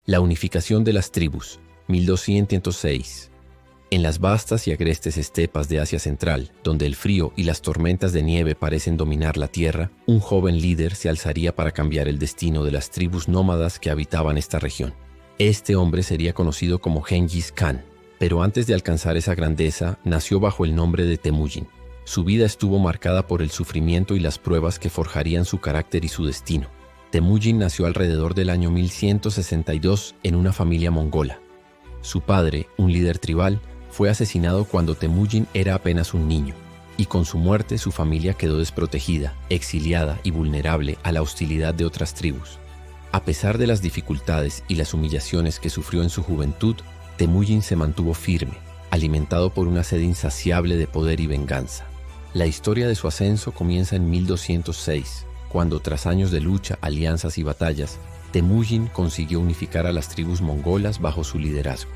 La unificación de las tribus, 1206. En las vastas y agrestes estepas de Asia Central, donde el frío y las tormentas de nieve parecen dominar la tierra, un joven líder se alzaría para cambiar el destino de las tribus nómadas que habitaban esta región. Este hombre sería conocido como Gengis Khan, pero antes de alcanzar esa grandeza, nació bajo el nombre de Temujin. Su vida estuvo marcada por el sufrimiento y las pruebas que forjarían su carácter y su destino. Temujin nació alrededor del año 1162 en una familia mongola. Su padre, un líder tribal, fue asesinado cuando Temujin era apenas un niño, y con su muerte su familia quedó desprotegida, exiliada y vulnerable a la hostilidad de otras tribus. A pesar de las dificultades y las humillaciones que sufrió en su juventud, Temujin se mantuvo firme, alimentado por una sed insaciable de poder y venganza. La historia de su ascenso comienza en 1206, cuando tras años de lucha, alianzas y batallas, Temujin consiguió unificar a las tribus mongolas bajo su liderazgo.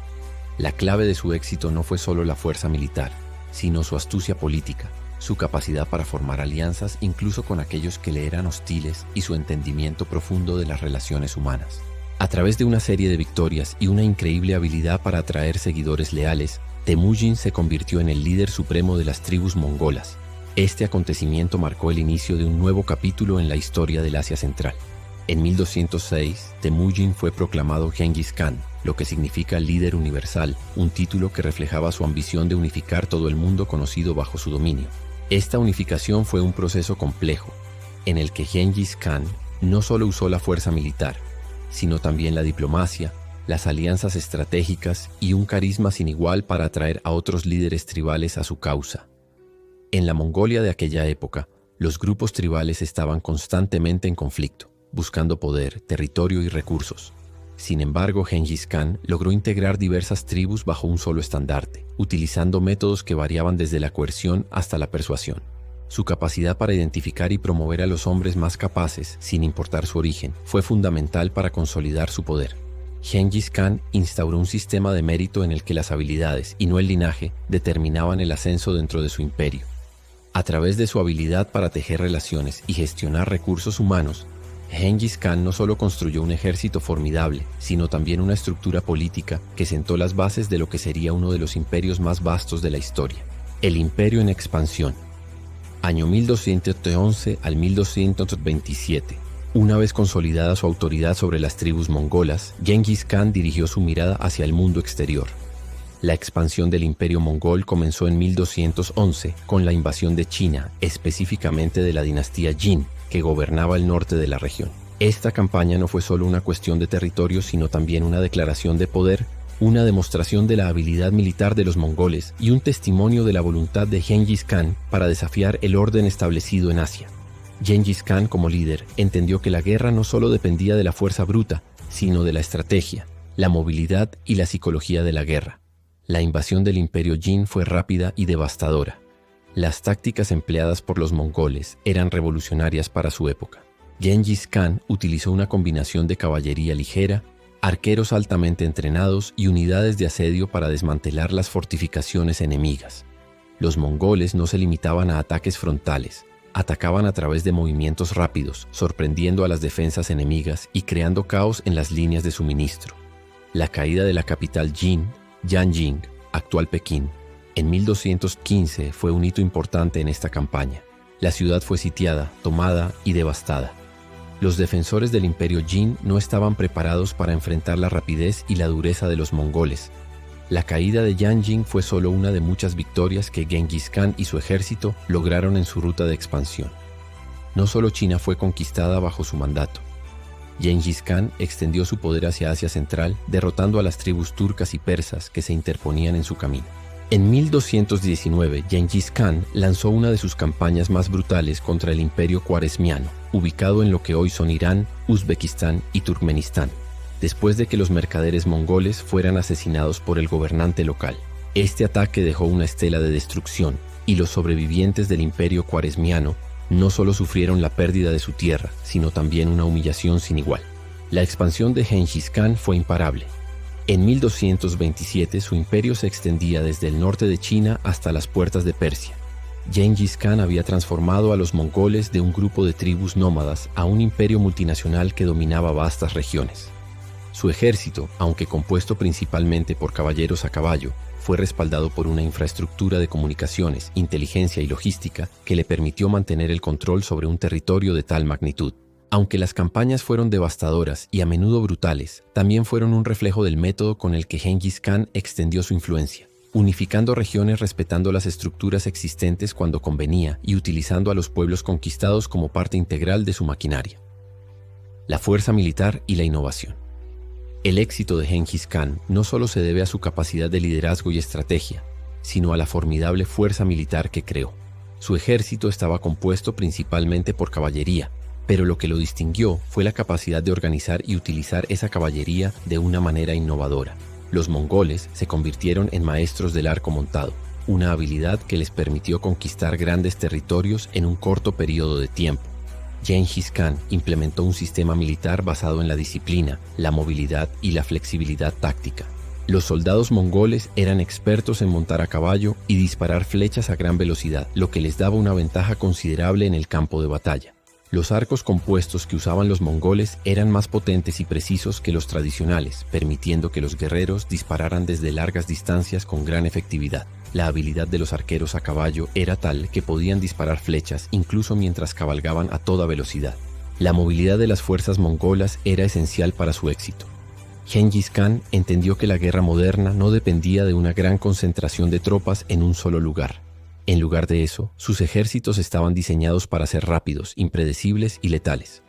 La clave de su éxito no fue solo la fuerza militar, sino su astucia política, su capacidad para formar alianzas incluso con aquellos que le eran hostiles y su entendimiento profundo de las relaciones humanas. A través de una serie de victorias y una increíble habilidad para atraer seguidores leales, Temujin se convirtió en el líder supremo de las tribus mongolas. Este acontecimiento marcó el inicio de un nuevo capítulo en la historia del Asia Central. En 1206, Temujin fue proclamado Gengis Khan, lo que significa líder universal, un título que reflejaba su ambición de unificar todo el mundo conocido bajo su dominio. Esta unificación fue un proceso complejo, en el que Gengis Khan no solo usó la fuerza militar, sino también la diplomacia, las alianzas estratégicas y un carisma sin igual para atraer a otros líderes tribales a su causa. En la Mongolia de aquella época, los grupos tribales estaban constantemente en conflicto, buscando poder, territorio y recursos. Sin embargo, Gengis Khan logró integrar diversas tribus bajo un solo estandarte, utilizando métodos que variaban desde la coerción hasta la persuasión. Su capacidad para identificar y promover a los hombres más capaces, sin importar su origen, fue fundamental para consolidar su poder. Gengis Khan instauró un sistema de mérito en el que las habilidades, y no el linaje, determinaban el ascenso dentro de su imperio. A través de su habilidad para tejer relaciones y gestionar recursos humanos, Gengis Khan no solo construyó un ejército formidable, sino también una estructura política que sentó las bases de lo que sería uno de los imperios más vastos de la historia. El imperio en expansión. Año 1211 al 1227. Una vez consolidada su autoridad sobre las tribus mongolas, Gengis Khan dirigió su mirada hacia el mundo exterior. La expansión del imperio mongol comenzó en 1211 con la invasión de China, específicamente de la dinastía Jin, que gobernaba el norte de la región. Esta campaña no fue solo una cuestión de territorio, sino también una declaración de poder, una demostración de la habilidad militar de los mongoles y un testimonio de la voluntad de Gengis Khan para desafiar el orden establecido en Asia. Gengis Khan, como líder, entendió que la guerra no solo dependía de la fuerza bruta, sino de la estrategia, la movilidad y la psicología de la guerra. La invasión del imperio Jin fue rápida y devastadora. Las tácticas empleadas por los mongoles eran revolucionarias para su época. Gengis Khan utilizó una combinación de caballería ligera, arqueros altamente entrenados y unidades de asedio para desmantelar las fortificaciones enemigas. Los mongoles no se limitaban a ataques frontales, atacaban a través de movimientos rápidos, sorprendiendo a las defensas enemigas y creando caos en las líneas de suministro. La caída de la capital Jin, Yanjing, actual Pekín, en 1215 fue un hito importante en esta campaña. La ciudad fue sitiada, tomada y devastada. Los defensores del imperio Jin no estaban preparados para enfrentar la rapidez y la dureza de los mongoles. La caída de Yanjing fue solo una de muchas victorias que Gengis Khan y su ejército lograron en su ruta de expansión. No solo China fue conquistada bajo su mandato. Gengis Khan extendió su poder hacia Asia Central, derrotando a las tribus turcas y persas que se interponían en su camino. En 1219, Gengis Khan lanzó una de sus campañas más brutales contra el imperio Khwarezmiano, ubicado en lo que hoy son Irán, Uzbekistán y Turkmenistán, después de que los mercaderes mongoles fueran asesinados por el gobernante local. Este ataque dejó una estela de destrucción, y los sobrevivientes del imperio Khwarezmiano no solo sufrieron la pérdida de su tierra, sino también una humillación sin igual. La expansión de Gengis Khan fue imparable. En 1227 su imperio se extendía desde el norte de China hasta las puertas de Persia. Gengis Khan había transformado a los mongoles de un grupo de tribus nómadas a un imperio multinacional que dominaba vastas regiones. Su ejército, aunque compuesto principalmente por caballeros a caballo, fue respaldado por una infraestructura de comunicaciones, inteligencia y logística que le permitió mantener el control sobre un territorio de tal magnitud. Aunque las campañas fueron devastadoras y a menudo brutales, también fueron un reflejo del método con el que Gengis Khan extendió su influencia, unificando regiones respetando las estructuras existentes cuando convenía y utilizando a los pueblos conquistados como parte integral de su maquinaria. La fuerza militar y la innovación. El éxito de Gengis Khan no solo se debe a su capacidad de liderazgo y estrategia, sino a la formidable fuerza militar que creó. Su ejército estaba compuesto principalmente por caballería, pero lo que lo distinguió fue la capacidad de organizar y utilizar esa caballería de una manera innovadora. Los mongoles se convirtieron en maestros del arco montado, una habilidad que les permitió conquistar grandes territorios en un corto periodo de tiempo. Gengis Khan implementó un sistema militar basado en la disciplina, la movilidad y la flexibilidad táctica. Los soldados mongoles eran expertos en montar a caballo y disparar flechas a gran velocidad, lo que les daba una ventaja considerable en el campo de batalla. Los arcos compuestos que usaban los mongoles eran más potentes y precisos que los tradicionales, permitiendo que los guerreros dispararan desde largas distancias con gran efectividad. La habilidad de los arqueros a caballo era tal que podían disparar flechas incluso mientras cabalgaban a toda velocidad. La movilidad de las fuerzas mongolas era esencial para su éxito. Gengis Khan entendió que la guerra moderna no dependía de una gran concentración de tropas en un solo lugar. En lugar de eso, sus ejércitos estaban diseñados para ser rápidos, impredecibles y letales.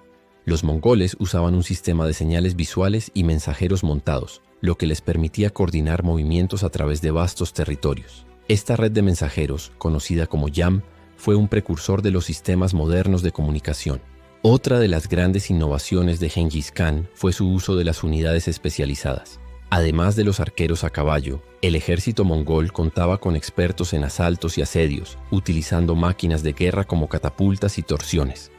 Los mongoles usaban un sistema de señales visuales y mensajeros montados, lo que les permitía coordinar movimientos a través de vastos territorios. Esta red de mensajeros, conocida como YAM, fue un precursor de los sistemas modernos de comunicación. Otra de las grandes innovaciones de Gengis Khan fue su uso de las unidades especializadas. Además de los arqueros a caballo, el ejército mongol contaba con expertos en asaltos y asedios, utilizando máquinas de guerra como catapultas y torsiones.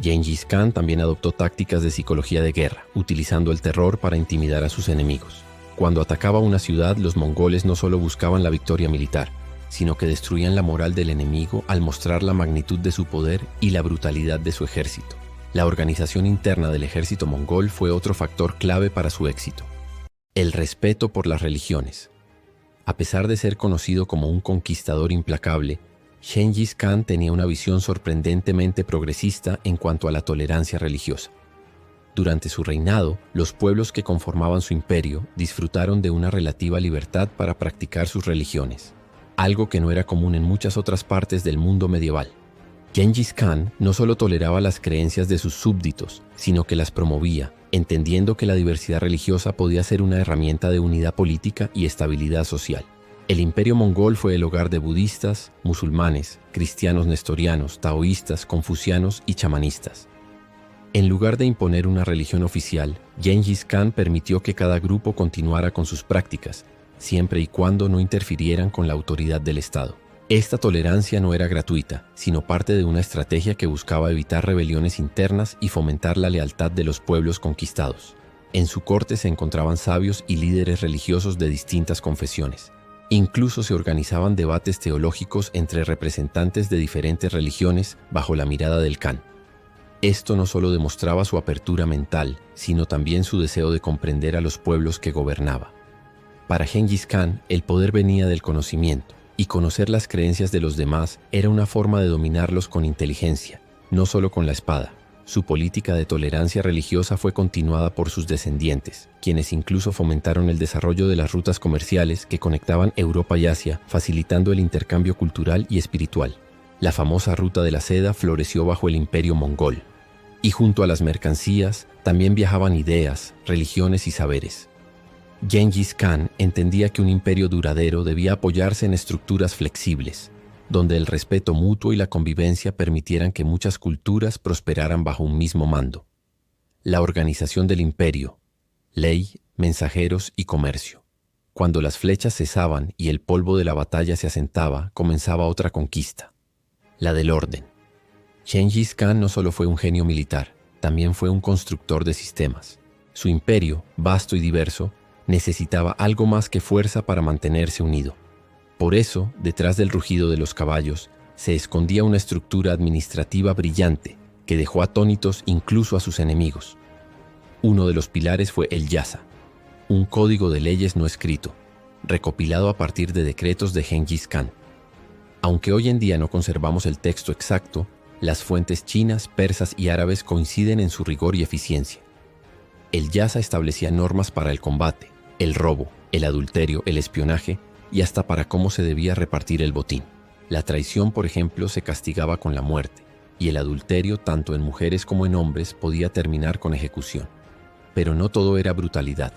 Gengis Khan también adoptó tácticas de psicología de guerra, utilizando el terror para intimidar a sus enemigos. Cuando atacaba una ciudad, los mongoles no solo buscaban la victoria militar, sino que destruían la moral del enemigo al mostrar la magnitud de su poder y la brutalidad de su ejército. La organización interna del ejército mongol fue otro factor clave para su éxito. El respeto por las religiones. A pesar de ser conocido como un conquistador implacable, Gengis Khan tenía una visión sorprendentemente progresista en cuanto a la tolerancia religiosa. Durante su reinado, los pueblos que conformaban su imperio disfrutaron de una relativa libertad para practicar sus religiones, algo que no era común en muchas otras partes del mundo medieval. Gengis Khan no solo toleraba las creencias de sus súbditos, sino que las promovía, entendiendo que la diversidad religiosa podía ser una herramienta de unidad política y estabilidad social. El imperio mongol fue el hogar de budistas, musulmanes, cristianos nestorianos, taoístas, confucianos y chamanistas. En lugar de imponer una religión oficial, Gengis Khan permitió que cada grupo continuara con sus prácticas, siempre y cuando no interfirieran con la autoridad del Estado. Esta tolerancia no era gratuita, sino parte de una estrategia que buscaba evitar rebeliones internas y fomentar la lealtad de los pueblos conquistados. En su corte se encontraban sabios y líderes religiosos de distintas confesiones. Incluso se organizaban debates teológicos entre representantes de diferentes religiones bajo la mirada del Khan. Esto no solo demostraba su apertura mental, sino también su deseo de comprender a los pueblos que gobernaba. Para Gengis Khan, el poder venía del conocimiento, y conocer las creencias de los demás era una forma de dominarlos con inteligencia, no solo con la espada. Su política de tolerancia religiosa fue continuada por sus descendientes, quienes incluso fomentaron el desarrollo de las rutas comerciales que conectaban Europa y Asia, facilitando el intercambio cultural y espiritual. La famosa ruta de la seda floreció bajo el imperio mongol, y junto a las mercancías también viajaban ideas, religiones y saberes. Gengis Khan entendía que un imperio duradero debía apoyarse en estructuras flexibles, donde el respeto mutuo y la convivencia permitieran que muchas culturas prosperaran bajo un mismo mando. La organización del imperio, ley, mensajeros y comercio. Cuando las flechas cesaban y el polvo de la batalla se asentaba, comenzaba otra conquista, la del orden. Gengis Khan no solo fue un genio militar, también fue un constructor de sistemas. Su imperio, vasto y diverso, necesitaba algo más que fuerza para mantenerse unido. Por eso, detrás del rugido de los caballos, se escondía una estructura administrativa brillante que dejó atónitos incluso a sus enemigos. Uno de los pilares fue el yasa, un código de leyes no escrito, recopilado a partir de decretos de Gengis Khan. Aunque hoy en día no conservamos el texto exacto, las fuentes chinas, persas y árabes coinciden en su rigor y eficiencia. El yasa establecía normas para el combate, el robo, el adulterio, el espionaje y hasta para cómo se debía repartir el botín. La traición, por ejemplo, se castigaba con la muerte, y el adulterio, tanto en mujeres como en hombres, podía terminar con ejecución. Pero no todo era brutalidad.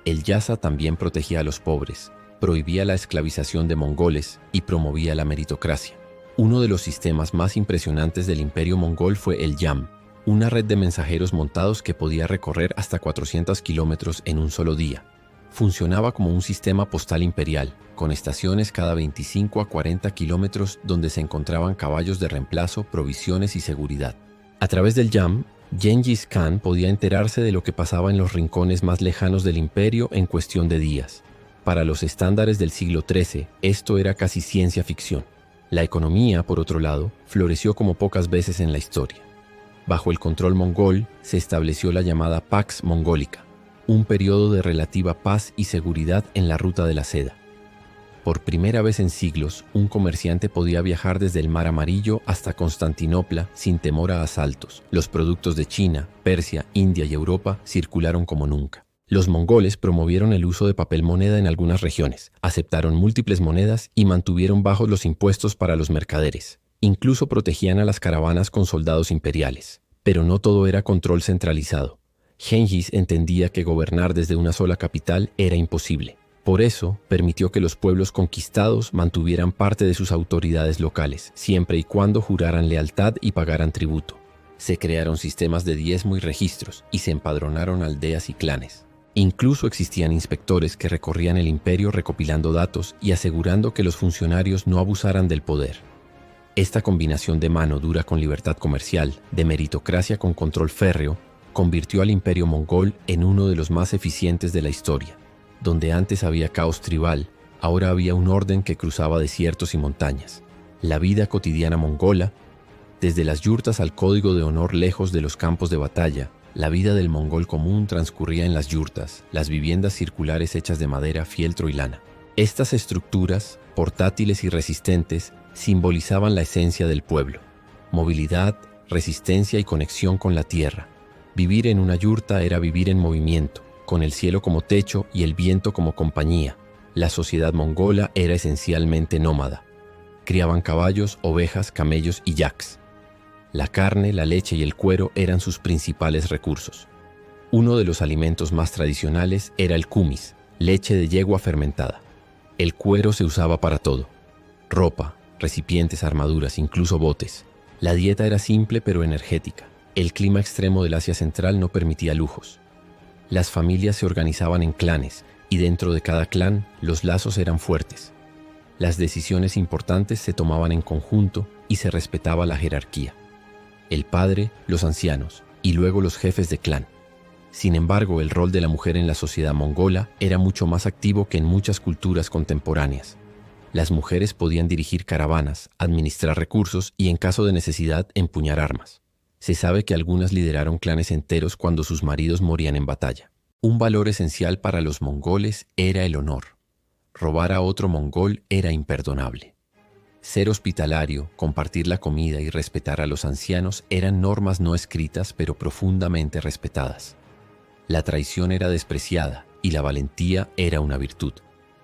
El yasa también protegía a los pobres, prohibía la esclavización de mongoles y promovía la meritocracia. Uno de los sistemas más impresionantes del imperio mongol fue el yam, una red de mensajeros montados que podía recorrer hasta 400 kilómetros en un solo día. Funcionaba como un sistema postal imperial, con estaciones cada 25 a 40 kilómetros donde se encontraban caballos de reemplazo, provisiones y seguridad. A través del yam, Gengis Khan podía enterarse de lo que pasaba en los rincones más lejanos del imperio en cuestión de días. Para los estándares del siglo XIII, esto era casi ciencia ficción. La economía, por otro lado, floreció como pocas veces en la historia. Bajo el control mongol, se estableció la llamada Pax Mongólica, un periodo de relativa paz y seguridad en la ruta de la seda. Por primera vez en siglos, un comerciante podía viajar desde el Mar Amarillo hasta Constantinopla sin temor a asaltos. Los productos de China, Persia, India y Europa circularon como nunca. Los mongoles promovieron el uso de papel moneda en algunas regiones, aceptaron múltiples monedas y mantuvieron bajos los impuestos para los mercaderes. Incluso protegían a las caravanas con soldados imperiales. Pero no todo era control centralizado. Gengis entendía que gobernar desde una sola capital era imposible. Por eso, permitió que los pueblos conquistados mantuvieran parte de sus autoridades locales, siempre y cuando juraran lealtad y pagaran tributo. Se crearon sistemas de diezmo y registros, y se empadronaron aldeas y clanes. Incluso existían inspectores que recorrían el imperio recopilando datos y asegurando que los funcionarios no abusaran del poder. Esta combinación de mano dura con libertad comercial, de meritocracia con control férreo, convirtió al imperio mongol en uno de los más eficientes de la historia. Donde antes había caos tribal, ahora había un orden que cruzaba desiertos y montañas. La vida cotidiana mongola, desde las yurtas al código de honor lejos de los campos de batalla, la vida del mongol común transcurría en las yurtas, las viviendas circulares hechas de madera, fieltro y lana. Estas estructuras, portátiles y resistentes, simbolizaban la esencia del pueblo: movilidad, resistencia y conexión con la tierra. Vivir en una yurta era vivir en movimiento, con el cielo como techo y el viento como compañía. La sociedad mongola era esencialmente nómada. Criaban caballos, ovejas, camellos y yaks. La carne, la leche y el cuero eran sus principales recursos. Uno de los alimentos más tradicionales era el kumis, leche de yegua fermentada. El cuero se usaba para todo: ropa, recipientes, armaduras, incluso botes. La dieta era simple pero energética. El clima extremo del Asia Central no permitía lujos. Las familias se organizaban en clanes y dentro de cada clan los lazos eran fuertes. Las decisiones importantes se tomaban en conjunto y se respetaba la jerarquía: el padre, los ancianos y luego los jefes de clan. Sin embargo, el rol de la mujer en la sociedad mongola era mucho más activo que en muchas culturas contemporáneas. Las mujeres podían dirigir caravanas, administrar recursos y, en caso de necesidad, empuñar armas. Se sabe que algunas lideraron clanes enteros cuando sus maridos morían en batalla. Un valor esencial para los mongoles era el honor. Robar a otro mongol era imperdonable. Ser hospitalario, compartir la comida y respetar a los ancianos eran normas no escritas pero profundamente respetadas. La traición era despreciada y la valentía era una virtud.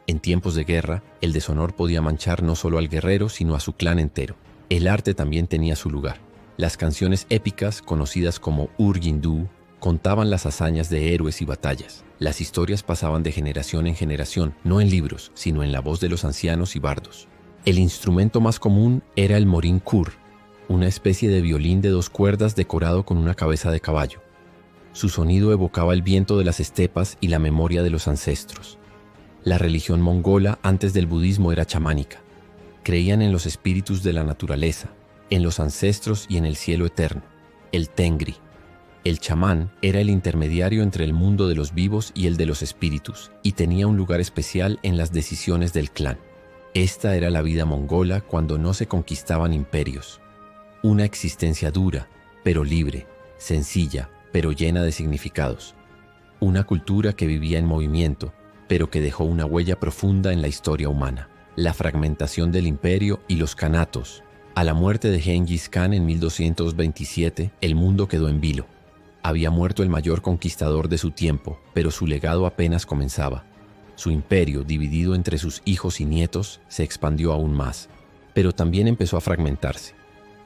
En tiempos de guerra, el deshonor podía manchar no solo al guerrero sino a su clan entero. El arte también tenía su lugar. Las canciones épicas, conocidas como Ur-Gindu, contaban las hazañas de héroes y batallas. Las historias pasaban de generación en generación, no en libros, sino en la voz de los ancianos y bardos. El instrumento más común era el morin kur, una especie de violín de 2 cuerdas decorado con una cabeza de caballo. Su sonido evocaba el viento de las estepas y la memoria de los ancestros. La religión mongola antes del budismo era chamánica. Creían en los espíritus de la naturaleza, en los ancestros y en el cielo eterno, el Tengri. El chamán era el intermediario entre el mundo de los vivos y el de los espíritus, y tenía un lugar especial en las decisiones del clan. Esta era la vida mongola cuando no se conquistaban imperios. Una existencia dura, pero libre, sencilla, pero llena de significados. una cultura que vivía en movimiento, pero que dejó una huella profunda en la historia humana. La fragmentación del imperio y los kanatos. A la muerte de Gengis Khan en 1227, el mundo quedó en vilo. Había muerto el mayor conquistador de su tiempo, pero su legado apenas comenzaba. Su imperio, dividido entre sus hijos y nietos, se expandió aún más, pero también empezó a fragmentarse.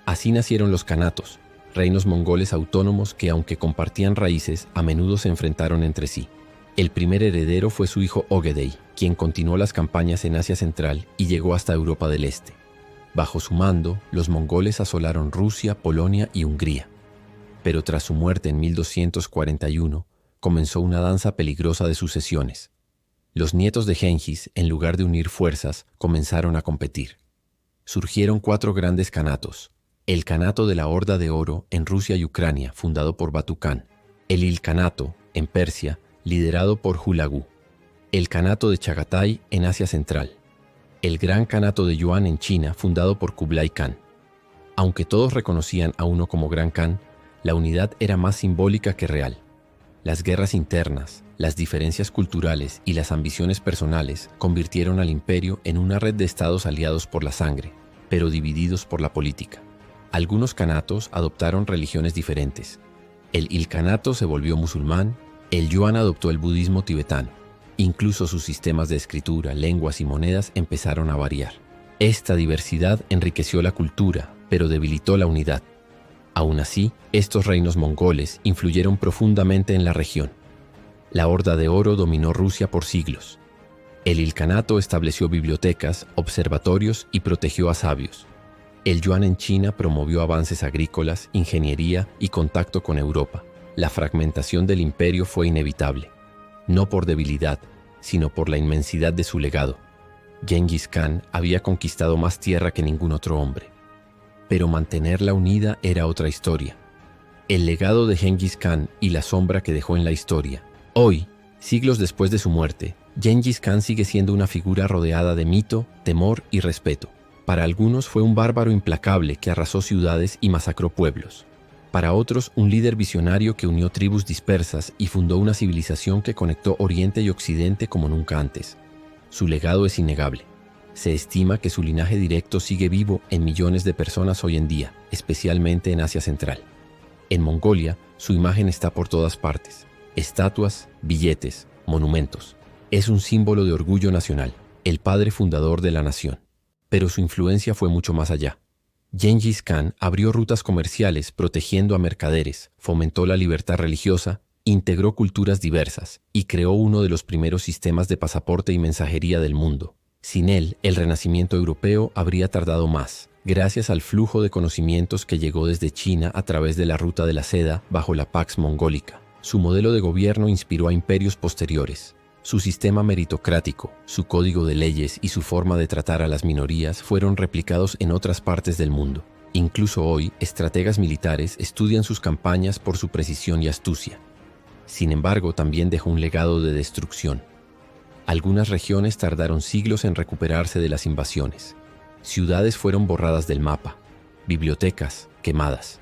Así nacieron los kanatos, reinos mongoles autónomos que, aunque compartían raíces, a menudo se enfrentaron entre sí. El primer heredero fue su hijo Ögedei, quien continuó las campañas en Asia Central y llegó hasta Europa del Este. Bajo su mando, los mongoles asolaron Rusia, Polonia y Hungría. Pero tras su muerte en 1241, comenzó una danza peligrosa de sucesiones. Los nietos de Gengis, en lugar de unir fuerzas, comenzaron a competir. Surgieron 4 grandes kanatos. El Kanato de la Horda de Oro en Rusia y Ucrania, fundado por Batu Khan. El Ilkhanato, en Persia, liderado por Hulagu. El Kanato de Chagatai, en Asia Central. El Gran Kanato de Yuan en China, fundado por Kublai Khan. Aunque todos reconocían a uno como Gran Khan, la unidad era más simbólica que real. Las guerras internas, las diferencias culturales y las ambiciones personales convirtieron al imperio en una red de estados aliados por la sangre, pero divididos por la política. Algunos kanatos adoptaron religiones diferentes. El Ilkhanato se volvió musulmán, el Yuan adoptó el budismo tibetano. Incluso sus sistemas de escritura, lenguas y monedas empezaron a variar. Esta diversidad enriqueció la cultura, pero debilitó la unidad. Aún así, estos reinos mongoles influyeron profundamente en la región. La Horda de Oro dominó Rusia por siglos. El Ilkhanato estableció bibliotecas, observatorios y protegió a sabios. El Yuan en China promovió avances agrícolas, ingeniería y contacto con Europa. La fragmentación del imperio fue inevitable, no por debilidad, sino por la inmensidad de su legado. Gengis Khan había conquistado más tierra que ningún otro hombre. Pero mantenerla unida era otra historia. El legado de Gengis Khan y la sombra que dejó en la historia. Hoy, siglos después de su muerte, Gengis Khan sigue siendo una figura rodeada de mito, temor y respeto. Para algunos fue un bárbaro implacable que arrasó ciudades y masacró pueblos. Para otros, un líder visionario que unió tribus dispersas y fundó una civilización que conectó Oriente y Occidente como nunca antes. Su legado es innegable. Se estima que su linaje directo sigue vivo en millones de personas hoy en día, especialmente en Asia Central. En Mongolia, su imagen está por todas partes. Estatuas, billetes, monumentos. Es un símbolo de orgullo nacional, el padre fundador de la nación. Pero su influencia fue mucho más allá. Gengis Khan abrió rutas comerciales protegiendo a mercaderes, fomentó la libertad religiosa, integró culturas diversas y creó uno de los primeros sistemas de pasaporte y mensajería del mundo. Sin él, el renacimiento europeo habría tardado más, gracias al flujo de conocimientos que llegó desde China a través de la ruta de la seda bajo la Pax Mongólica. Su modelo de gobierno inspiró a imperios posteriores. Su sistema meritocrático, su código de leyes y su forma de tratar a las minorías fueron replicados en otras partes del mundo. Incluso hoy, estrategas militares estudian sus campañas por su precisión y astucia. Sin embargo, también dejó un legado de destrucción. Algunas regiones tardaron siglos en recuperarse de las invasiones. Ciudades fueron borradas del mapa, bibliotecas quemadas,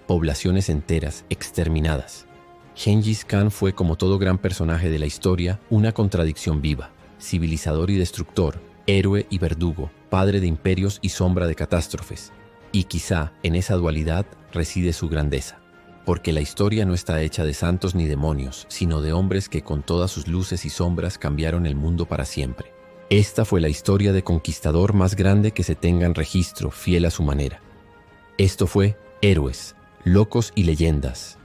poblaciones enteras exterminadas. Gengis Khan fue, como todo gran personaje de la historia, una contradicción viva, civilizador y destructor, héroe y verdugo, padre de imperios y sombra de catástrofes. Y quizá en esa dualidad reside su grandeza. Porque la historia no está hecha de santos ni demonios, sino de hombres que con todas sus luces y sombras cambiaron el mundo para siempre. Esta fue la historia de conquistador más grande que se tenga en registro, fiel a su manera. Esto fue Héroes, Locos y Leyendas,